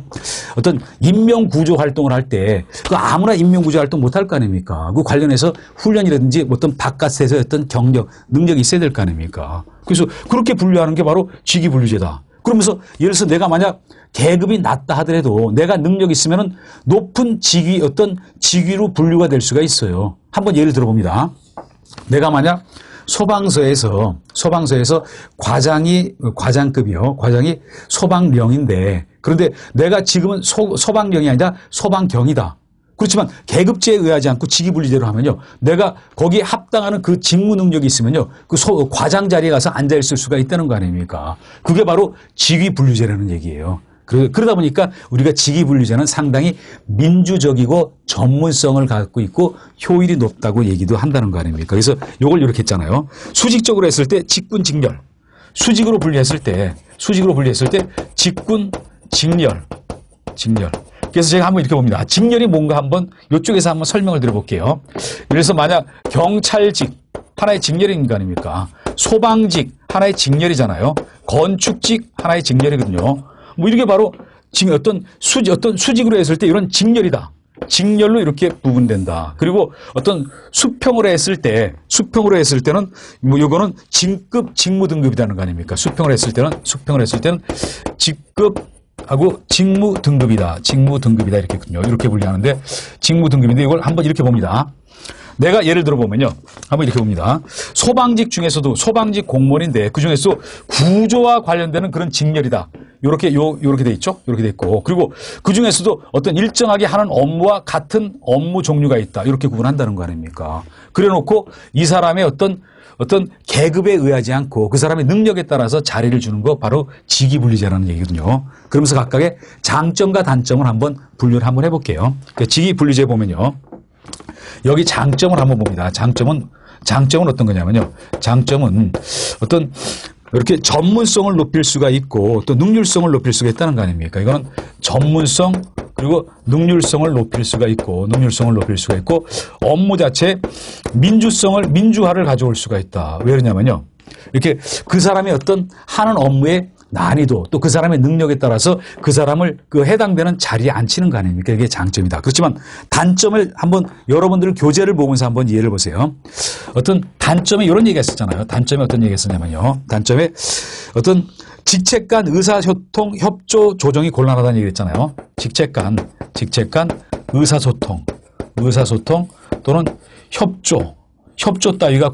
어떤 인명구조 활동을 할 때 그 아무나 인명구조 활동 못 할 거 아닙니까? 그 관련해서 훈련이라든지 어떤 바깥에서 어떤 경력, 능력이 있어야 될 거 아닙니까? 그래서 그렇게 분류하는 게 바로 직위분류제다. 그러면서 예를 들어서 내가 만약 계급이 낮다 하더라도 내가 능력이 있으면은 높은 어떤 직위로 분류가 될 수가 있어요. 한번 예를 들어봅니다. 내가 만약 소방서에서 과장급이요. 과장이 소방령인데, 그런데 내가 지금은 소방령이 아니라 소방경이다. 그렇지만 계급제에 의하지 않고 직위분류제로 하면요. 내가 거기에 합당하는 그 직무 능력이 있으면요. 그 과장 자리에 가서 앉아 있을 수가 있다는 거 아닙니까? 그게 바로 직위분류제라는 얘기예요. 그러다 보니까 우리가 직위분류제는 상당히 민주적이고 전문성을 갖고 있고 효율이 높다고 얘기도 한다는 거 아닙니까? 그래서 이걸 이렇게 했잖아요. 수직적으로 했을 때 직군, 직렬. 수직으로 분류했을 때 직군, 직렬. 그래서 제가 한번 이렇게 봅니다. 직렬이 뭔가 한번 이쪽에서 한번 설명을 드려볼게요. 그래서 만약 경찰직 하나의 직렬인 거 아닙니까? 소방직 하나의 직렬이잖아요. 건축직 하나의 직렬이거든요. 뭐 이게 바로 어떤 수직으로 했을 때 이런 직렬이다. 직렬로 이렇게 부분된다. 그리고 어떤 수평으로 했을 때는 뭐 요거는 직급, 직무 등급이라는 거 아닙니까? 수평을 했을 때는 직급, 하고 직무 등급이다. 직무 등급이다. 이렇게 있군요. 이렇게 분류하는데 직무 등급인데 이걸 한번 이렇게 봅니다. 내가 예를 들어 보면요. 한번 이렇게 봅니다. 소방직 중에서도 소방직 공무원인데 그 중에서 구조와 관련되는 그런 직렬이다. 요렇게 돼 있죠? 요렇게 돼 있고. 그리고 그 중에서도 어떤 일정하게 하는 업무와 같은 업무 종류가 있다. 이렇게 구분한다는 거 아닙니까? 그래 놓고 이 사람의 어떤 계급에 의하지 않고 그 사람의 능력에 따라서 자리를 주는 거 바로 직위분리제라는 얘기거든요. 그러면서 각각의 장점과 단점을 한번 분류를 한번 해볼게요. 그러니까 직위분리제 보면요. 여기 장점을 한번 봅니다. 장점은 어떤 거냐면요. 장점은 어떤 이렇게 전문성을 높일 수가 있고 또 능률성을 높일 수가 있다는 거 아닙니까? 이거는 전문성 그리고 능률성을 높일 수가 있고 업무 자체 민주화를 가져올 수가 있다. 왜 그러냐면요. 이렇게 그 사람의 어떤 하는 업무의 난이도 또 그 사람의 능력에 따라서 그 사람을 그 해당되는 자리에 앉히는 거 아닙니까? 이게 장점이다. 그렇지만 단점을 한번 여러분들 교재를 보면서 한번 이해를 보세요. 어떤 단점에 이런 얘기가 있었잖아요. 단점에 어떤 얘기가 있었냐면요. 단점에 어떤 직책 간 의사소통 협조 조정이 곤란하다는 얘기를 했잖아요. 직책 간 의사소통 또는 협조 따위가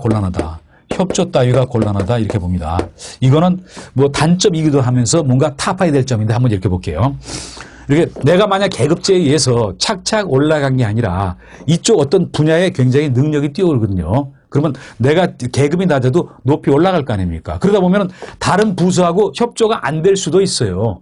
곤란하다. 이렇게 봅니다. 이거는 뭐 단점이기도 하면서 뭔가 타파해야 될 점인데 한번 이렇게 볼게요. 이렇게 내가 만약 계급제에 의해서 착착 올라간 게 아니라 이쪽 어떤 분야에 굉장히 능력이 뛰어오르거든요. 그러면 내가 계급이 낮아도 높이 올라갈 거 아닙니까? 그러다 보면 다른 부서하고 협조가 안 될 수도 있어요.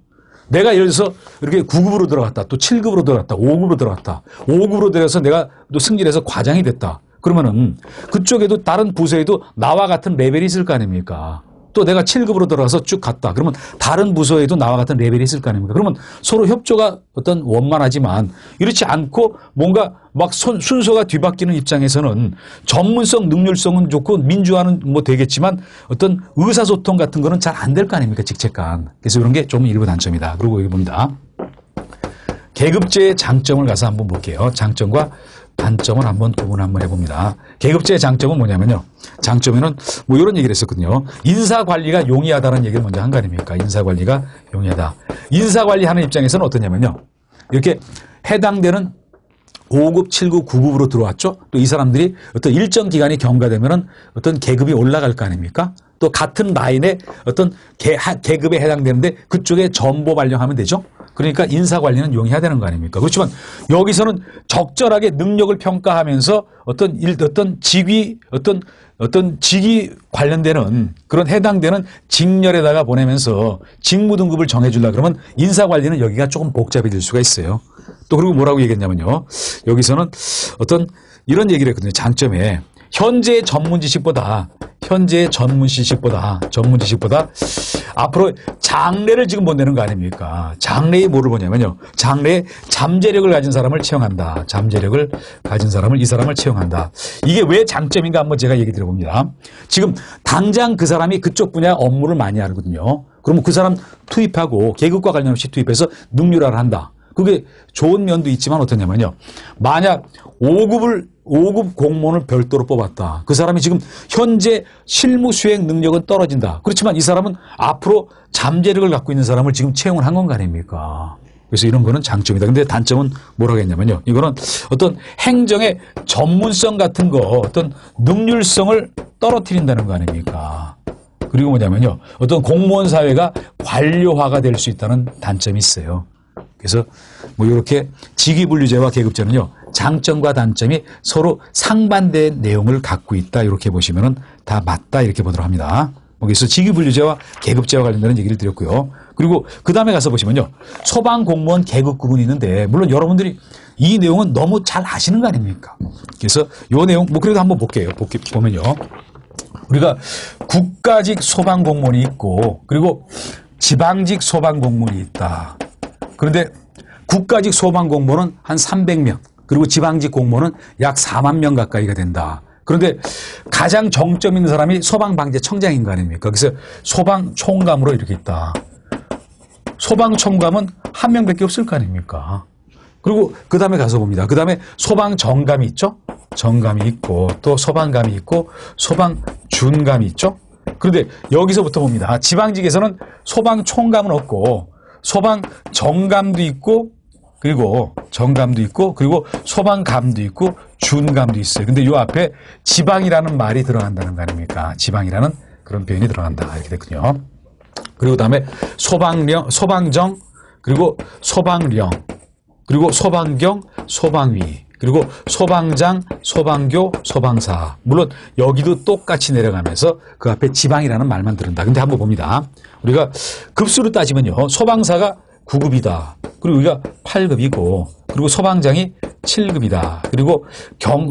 내가 예를 들어서 이렇게 9급으로 들어갔다, 또 7급으로 들어갔다, 5급으로 들어갔다. 5급으로 들어가서 내가 또 승진을 해서 과장이 됐다. 그러면은 그쪽에도 다른 부서에도 나와 같은 레벨이 있을 거 아닙니까? 또 내가 7급으로 들어가서 쭉 갔다. 그러면 다른 부서에도 나와 같은 레벨이 있을 거 아닙니까? 그러면 서로 협조가 어떤 원만하지만 이렇지 않고 뭔가 막 순서가 뒤바뀌는 입장에서는 전문성, 능률성은 좋고 민주화는 뭐 되겠지만 어떤 의사소통 같은 거는 잘 안 될 거 아닙니까? 직책 간. 그래서 그런 게 좀 일부 단점이다. 그리고 여기 봅니다. 계급제의 장점을 가서 한번 볼게요. 장점과 단점을 한번 구분 한번 해봅니다. 계급제의 장점은 뭐냐면요. 장점에는 뭐 이런 얘기를 했었거든요. 인사관리가 용이하다는 얘기를 먼저 한 거 아닙니까? 인사관리가 용이하다. 인사관리하는 입장에서는 어떠냐면요. 이렇게 해당되는 5급, 7급, 9급으로 들어왔죠. 또 이 사람들이 어떤 일정 기간이 경과되면은 어떤 계급이 올라갈 거 아닙니까? 또 같은 라인에 어떤 계급에 해당되는데 그쪽에 전보 발령하면 되죠. 그러니까 인사관리는 용이해야 되는 거 아닙니까? 그렇지만 여기서는 적절하게 능력을 평가하면서 어떤 직위 관련되는 그런 해당되는 직렬에다가 보내면서 직무 등급을 정해주려 그러면 인사관리는 여기가 조금 복잡해질 수가 있어요. 또 그리고 뭐라고 얘기했냐면요. 여기서는 어떤 이런 얘기를 했거든요. 장점에 현재의 전문 지식보다 앞으로 장래를 지금 본다는 거 아닙니까? 장래에 뭐를 보냐면요. 장래에 잠재력을 가진 사람을 채용한다. 잠재력을 가진 사람을 이 사람을 채용한다. 이게 왜 장점인가 한번 제가 얘기 드려봅니다. 지금 당장 그 사람이 그쪽 분야 업무를 많이 하거든요. 그러면 그 사람 투입하고 계급과 관련 없이 투입해서 능률화를 한다. 그게 좋은 면도 있지만 어떠냐면요. 만약 5급 공무원을 별도로 뽑았다. 그 사람이 지금 현재 실무 수행 능력은 떨어진다. 그렇지만 이 사람은 앞으로 잠재력을 갖고 있는 사람을 지금 채용을 한 건 아닙니까? 그래서 이런 거는 장점이다. 근데 단점은 뭐라고 했냐면요. 이거는 어떤 행정의 전문성 같은 거, 어떤 능률성을 떨어뜨린다는 거 아닙니까? 그리고 뭐냐면요. 어떤 공무원 사회가 관료화가 될 수 있다는 단점이 있어요. 그래서 뭐 이렇게 직위분리제와 계급제는요. 장점과 단점이 서로 상반된 내용을 갖고 있다. 이렇게 보시면은 다 맞다. 이렇게 보도록 합니다. 그래서 직위분리제와 계급제와 관련되는 얘기를 드렸고요. 그리고 그 다음에 가서 보시면요. 소방공무원 계급 구분이 있는데 물론 여러분들이 이 내용은 너무 잘 아시는 거 아닙니까? 그래서 이 내용 뭐 그래도 한번 볼게요. 보면요. 우리가 국가직 소방공무원이 있고 그리고 지방직 소방공무원이 있다. 그런데 국가직 소방공무원은 한 300명 그리고 지방직 공무원은 약 4만 명 가까이가 된다. 그런데 가장 정점 있는 사람이 소방방재청장인 거 아닙니까? 그래서 소방총감으로 이렇게 있다. 소방총감은 한 명밖에 없을 거 아닙니까? 그리고 그 다음에 가서 봅니다. 그 다음에 소방정감이 있죠? 정감이 있고 또 소방감이 있고 소방준감이 있죠? 그런데 여기서부터 봅니다. 지방직에서는 소방총감은 없고 소방 정감도 있고, 그리고 정감도 있고, 그리고 소방감도 있고, 준감도 있어요. 근데 요 앞에 지방이라는 말이 들어간다는 거 아닙니까? 지방이라는 그런 표현이 들어간다. 이렇게 됐군요. 그리고 다음에 소방령, 소방정, 그리고 소방령, 그리고 소방경, 소방위, 그리고 소방장, 소방교, 소방사. 물론 여기도 똑같이 내려가면서 그 앞에 지방이라는 말만 들은다. 근데 한번 봅니다. 우리가 급수로 따지면요. 소방사가 9급이다. 그리고 여기가 8급이고, 그리고 소방장이 7급이다. 그리고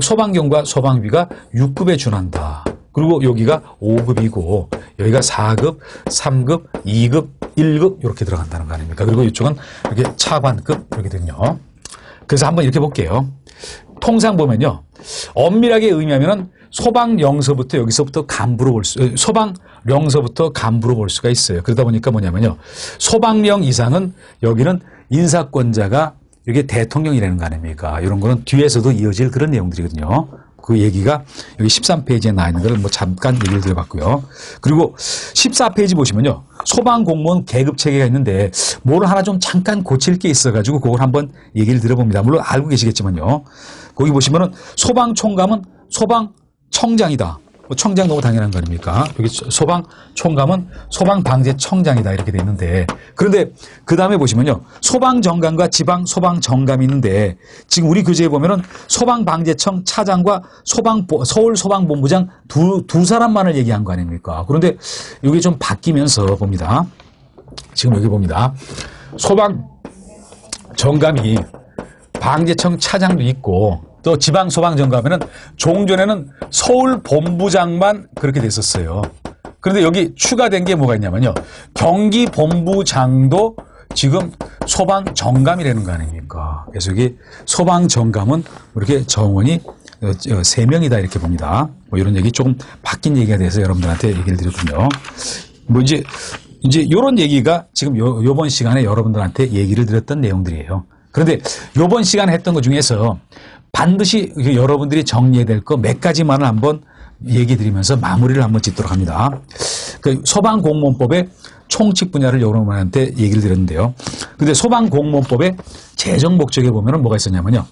소방경과 소방위가 6급에 준한다. 그리고 여기가 5급이고, 여기가 4급, 3급, 2급, 1급 이렇게 들어간다는 거 아닙니까? 그리고 이쪽은 이렇게 차관급 이렇게 되거든요. 그래서 한번 이렇게 볼게요. 통상 보면요. 엄밀하게 의미하면은 소방령서부터 여기서부터 간부로 소방령서부터 간부로 볼 수가 있어요. 그러다 보니까 뭐냐면요. 소방령 이상은 여기는 인사권자가 이게 대통령이라는 거 아닙니까? 이런 거는 뒤에서도 이어질 그런 내용들이거든요. 그 얘기가 여기 13페이지에 나와 있는 걸 뭐 잠깐 얘기를 드려봤고요. 그리고 14페이지 보시면요. 소방공무원 계급 체계가 있는데 뭘 하나 좀 잠깐 고칠 게 있어가지고 그걸 한번 얘기를 드려봅니다. 물론 알고 계시겠지만요. 거기 보시면은 소방총감은 소방청장이다. 청장 너무 당연한 거 아닙니까? 여기 소방총감은 소방방재청장이다 이렇게 돼 있는데, 그런데 그 다음에 보시면요. 소방정감과 지방 소방정감이 있는데 지금 우리 교재에 보면은 소방방재청 차장과 서울소방본부장 두 사람만을 얘기한 거 아닙니까? 그런데 이게 좀 바뀌면서 봅니다. 지금 여기 봅니다. 소방정감이 방재청 차장도 있고 또 지방소방정감에는 종전에는 서울본부장만 그렇게 됐었어요. 그런데 여기 추가된 게 뭐가 있냐면요. 경기본부장도 지금 소방정감이라는 거 아닙니까? 그래서 여기 소방정감은 이렇게 정원이 3명이다 이렇게 봅니다. 뭐 이런 얘기 조금 바뀐 얘기가 돼서 여러분들한테 얘기를 드렸군요. 뭐 이제 이런 얘기가 지금 요번 시간에 여러분들한테 얘기를 드렸던 내용들이에요. 그런데 요번 시간에 했던 것 중에서 반드시 여러분들이 정리해야 될 거 몇 가지만을 한번 얘기 드리면서 마무리를 한번 짓도록 합니다. 그 소방공무원법의 총칙 분야를 여러분한테 얘기를 드렸는데요. 근데 소방공무원법의 제정 목적에 보면은 뭐가 있었냐면요.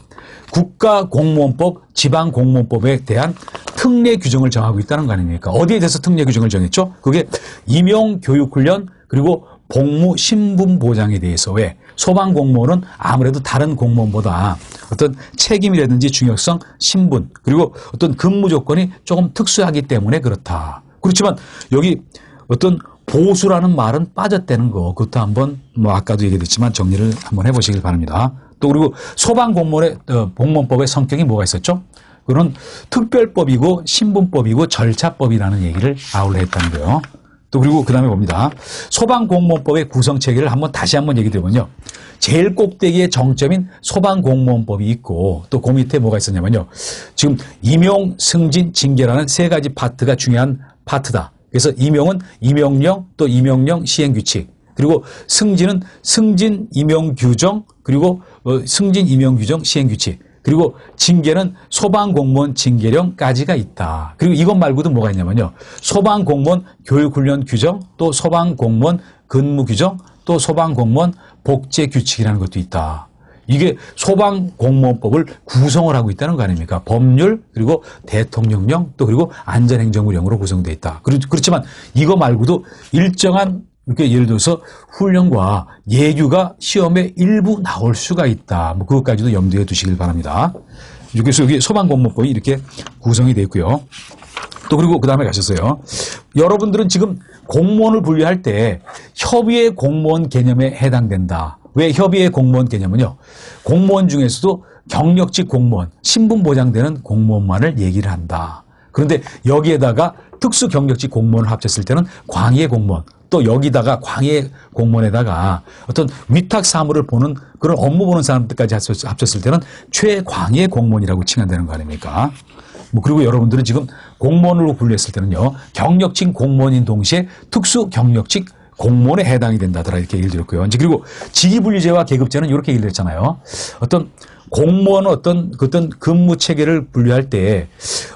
국가공무원법, 지방공무원법에 대한 특례 규정을 정하고 있다는 거 아닙니까? 어디에 대해서 특례 규정을 정했죠? 그게 임용교육훈련 그리고 복무 신분 보장에 대해서. 왜? 소방공무원은 아무래도 다른 공무원보다 어떤 책임이라든지 중요성, 신분, 그리고 어떤 근무 조건이 조금 특수하기 때문에 그렇다. 그렇지만 여기 어떤 보수라는 말은 빠졌다는 거, 그것도 한번 뭐 아까도 얘기했지만 정리를 한번 해보시길 바랍니다. 또 그리고 소방공무원의 공무원법의 성격이 뭐가 있었죠? 그건 특별법이고 신분법이고 절차법이라는 얘기를 아울러 했다는 거예요. 또 그리고 그 다음에 봅니다. 소방공무원법의 구성체계를 다시 한번 얘기 드리면요. 제일 꼭대기의 정점인 소방공무원법이 있고 또 그 밑에 뭐가 있었냐면요. 지금 임용, 승진, 징계라는 3가지 파트가 중요한 파트다. 그래서 임용은 임용령 또 임용령 시행규칙, 그리고 승진은 승진 임용규정, 그리고 승진 임용규정 시행규칙, 그리고 징계는 소방공무원 징계령까지가 있다. 그리고 이것 말고도 뭐가 있냐면요. 소방공무원 교육훈련 규정, 또 소방공무원 근무규정, 또 소방공무원 복제규칙이라는 것도 있다. 이게 소방공무원법을 구성을 하고 있다는 거 아닙니까? 법률, 그리고 대통령령, 또 그리고 안전행정부령으로 구성되어 있다. 그렇지만 이거 말고도 일정한 이렇게 예를 들어서 훈련과 예규가 시험에 일부 나올 수가 있다. 뭐 그것까지도 염두에 두시길 바랍니다. 그래서 여기 소방공무원법이 이렇게 구성이 되어 있고요. 또 그리고 그 다음에 가셨어요. 여러분들은 지금 공무원을 분류할 때 협의의 공무원 개념에 해당된다. 왜 협의의 공무원 개념은요. 공무원 중에서도 경력직 공무원, 신분 보장되는 공무원만을 얘기를 한다. 그런데 여기에다가 특수 경력직 공무원을 합쳤을 때는 광해 공무원, 또 여기다가 광해 공무원에다가 어떤 위탁 사무를 보는 그런 업무 보는 사람들까지 합쳤을 때는 최광해 공무원이라고 칭한다는 거 아닙니까? 뭐 그리고 여러분들은 지금 공무원으로 분류했을 때는요. 경력직 공무원인 동시에 특수 경력직 공무원에 해당이 된다더라 이렇게 얘기를 드렸고요. 이제 그리고 직위분리제와 계급제는 이렇게 얘기를 했잖아요. 어떤 공무원은 어떤 근무 체계를 분류할 때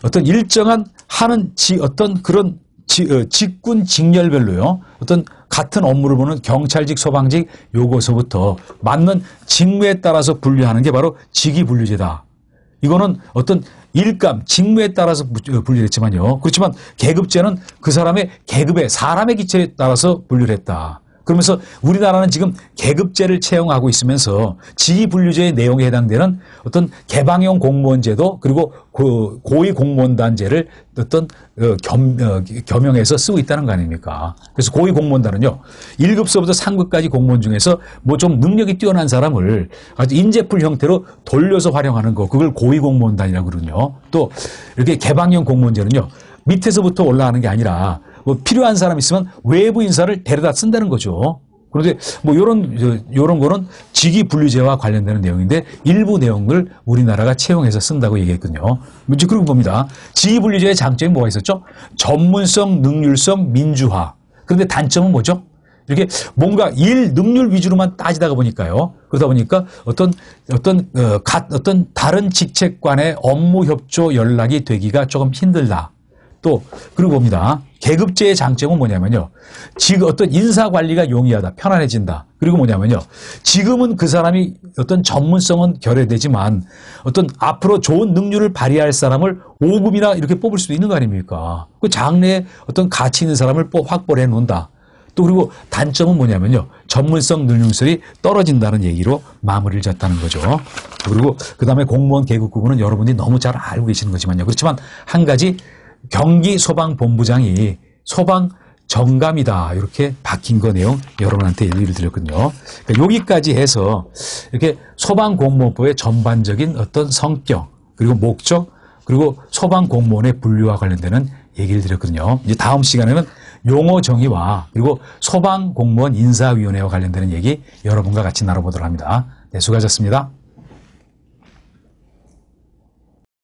어떤 일정한 하는 어떤 그런 직군 직렬별로요. 어떤 같은 업무를 보는 경찰직, 소방직 요거서부터 맞는 직무에 따라서 분류하는 게 바로 직위분류제다. 이거는 어떤 일감, 직무에 따라서 분류를 했지만요. 그렇지만 계급제는 그 사람의 계급에 사람의 기체에 따라서 분류를 했다. 그러면서 우리나라는 지금 계급제를 채용하고 있으면서 직위분류제의 내용에 해당되는 어떤 개방형 공무원제도 그리고 고위공무원단제를 어떤 겸용해서 쓰고 있다는 거 아닙니까? 그래서 고위공무원단은요, 1급서부터 3급까지 공무원 중에서 뭐 좀 능력이 뛰어난 사람을 아주 인재풀 형태로 돌려서 활용하는 거, 그걸 고위공무원단이라고 그러거든요. 또 이렇게 개방형 공무원제는요, 밑에서부터 올라가는 게 아니라 뭐 필요한 사람 있으면 외부 인사를 데려다 쓴다는 거죠. 그런데 뭐 요런 거는 직위분류제와 관련되는 내용인데 일부 내용을 우리나라가 채용해서 쓴다고 얘기했거든요. 이제 그러고 봅니다. 직위분류제의 장점이 뭐가 있었죠? 전문성, 능률성, 민주화. 그런데 단점은 뭐죠? 이렇게 뭔가 일 능률 위주로만 따지다가 보니까요. 그러다 보니까 어떤 다른 직책 간의 업무 협조 연락이 되기가 조금 힘들다. 또 그리고 봅니다. 계급제의 장점은 뭐냐면요. 지금 어떤 인사 관리가 용이하다, 편안해진다. 그리고 뭐냐면요. 지금은 그 사람이 어떤 전문성은 결여되지만 어떤 앞으로 좋은 능률을 발휘할 사람을 5급이나 이렇게 뽑을 수도 있는 거 아닙니까? 그 장래에 어떤 가치 있는 사람을 확보를 해놓는다. 또 그리고 단점은 뭐냐면요. 전문성, 능률성이 떨어진다는 얘기로 마무리를 졌다는 거죠. 그리고 그 다음에 공무원 계급 구분은 여러분이 너무 잘 알고 계시는 거지만요. 그렇지만 한 가지 경기 소방본부장이 소방 정감이다. 이렇게 바뀐 거 내용 여러분한테 얘기를 드렸거든요. 그러니까 여기까지 해서 이렇게 소방공무원법의 전반적인 어떤 성격, 그리고 목적, 그리고 소방공무원의 분류와 관련되는 얘기를 드렸거든요. 이제 다음 시간에는 용어 정의와 그리고 소방공무원 인사위원회와 관련되는 얘기 여러분과 같이 나눠보도록 합니다. 네, 수고하셨습니다.